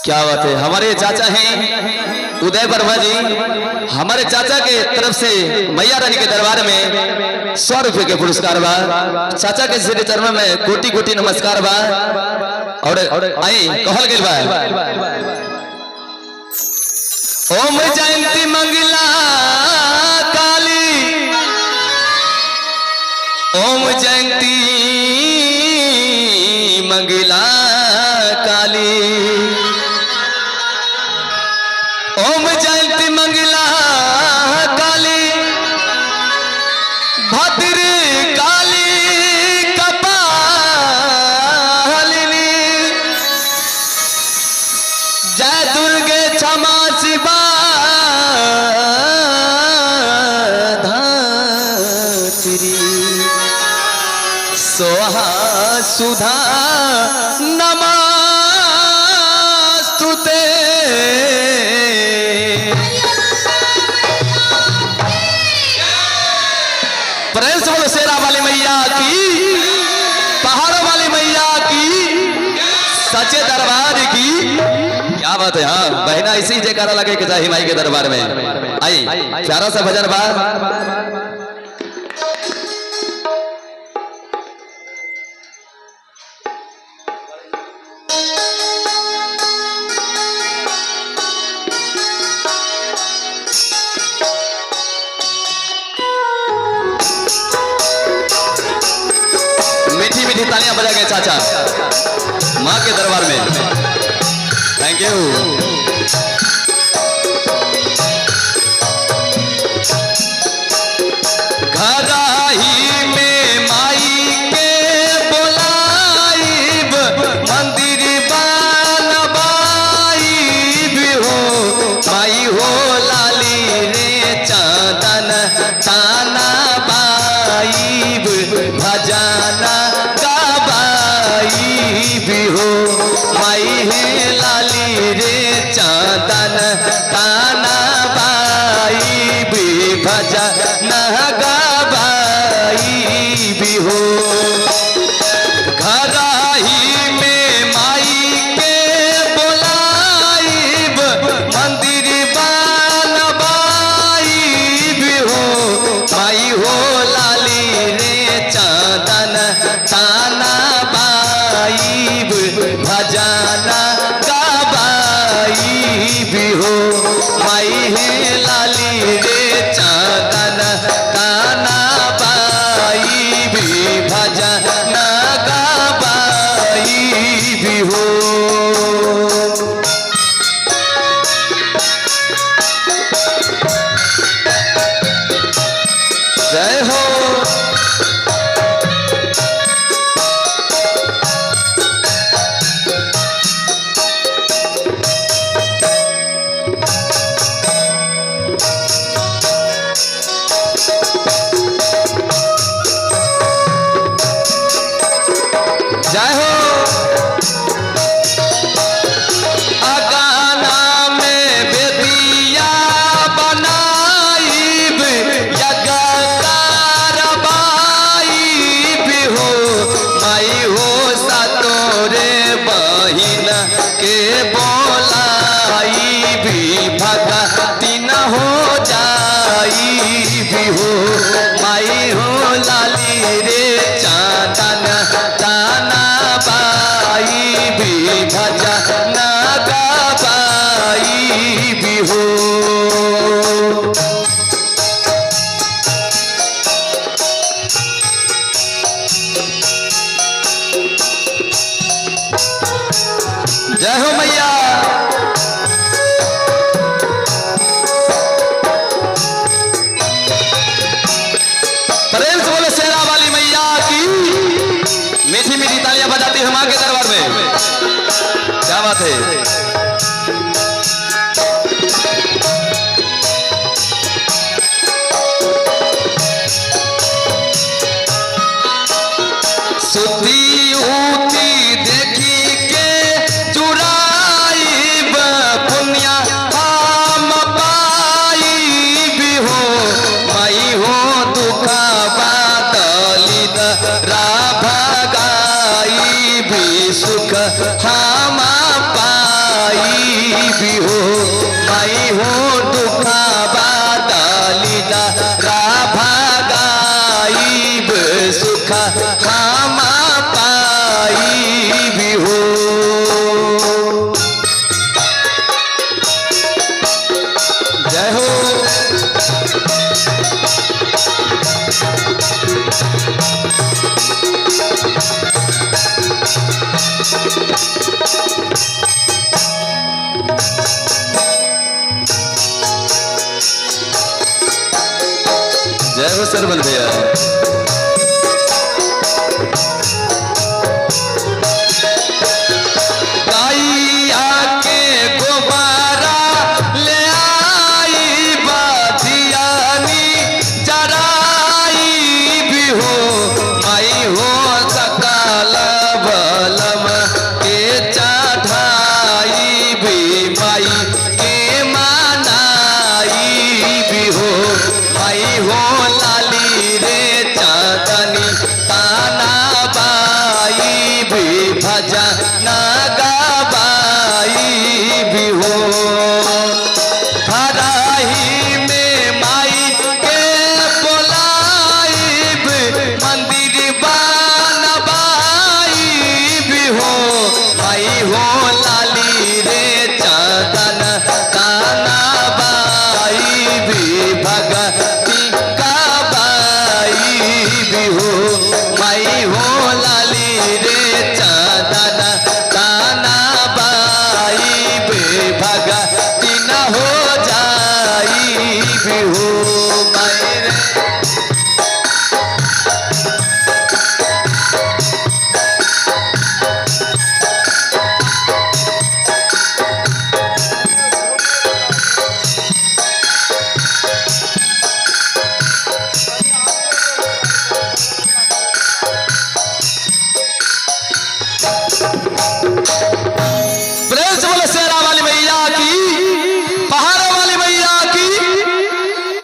क्या बात है। हमारे चाचा हैं उदय वर्मा जी, हमारे चाचा के तरफ से मैया रानी के दरबार में 100 रुपए के पुरस्कार बा। चाचा के श्री चरण में कोटि कोटि नमस्कार बा। और आई कहल गेल बा, ओम जयंती मंगला काली, ओम जयंती मंगला काली, ओम जयंती मंगला काली, भद्र काली कपालिनी, जय दुर्गे क्षमा शिवा धात्री, सोहा सुधा नमस्तुते। प्रेम से बोलो शेरा वाली मैया की, पहाड़ों वाली मैया की, सच्चे दरबार की। क्या बात है। हाँ बहना इसी जयकारा लगे कि जाहि माई के दरबार में। आई प्यारा सा भजन बा। मीठी मीठी तालियां बजा के चाचा माँ के दरबार में। Thank you. घराही में माई के बोलाइब, मंदिर बनवाइब हो, माई हो लाली रे चांदन ताना बाइब, भजाना भी हो, माई है लाली रे चांदन ताना बाई भी, भजा नगाबाई भी हो। घराही में माई के बोलाइब, मंदिर बनवाइब हो, माई हो लाली रे चांदन ताना भजाना गाबाई भी हो, माई है लाली रे चांदन ताना बाई भी, भजना गाबाई भी हो। जय हो। जय हो। अगाना में बेदिया बनाइब, यज्ञ करवाइब हो, माई हो सतोरे बहिन के बोलाइब, भगती न हो जाइब हो, माई हो लाली रे चांदन ताना बाई भी, भजना गाबाई भी हो। जय हो मैया। प्रेम से बोलो शेरा वाली मैया की। मीठी मीठी तालियां बजाती है माँ के दरबार में। क्या बात है। सुती ऊती देखी के चुराइब, पुण्या हम पाइब हो, माई हो दुखा बादलिद राभगाई भी, सुख हम पाई भी हो माई हो दुखा बादली रा भागाईब सुखा खामा पाई भी हो। जय हो। जय हो सरबल भैया। हो लाली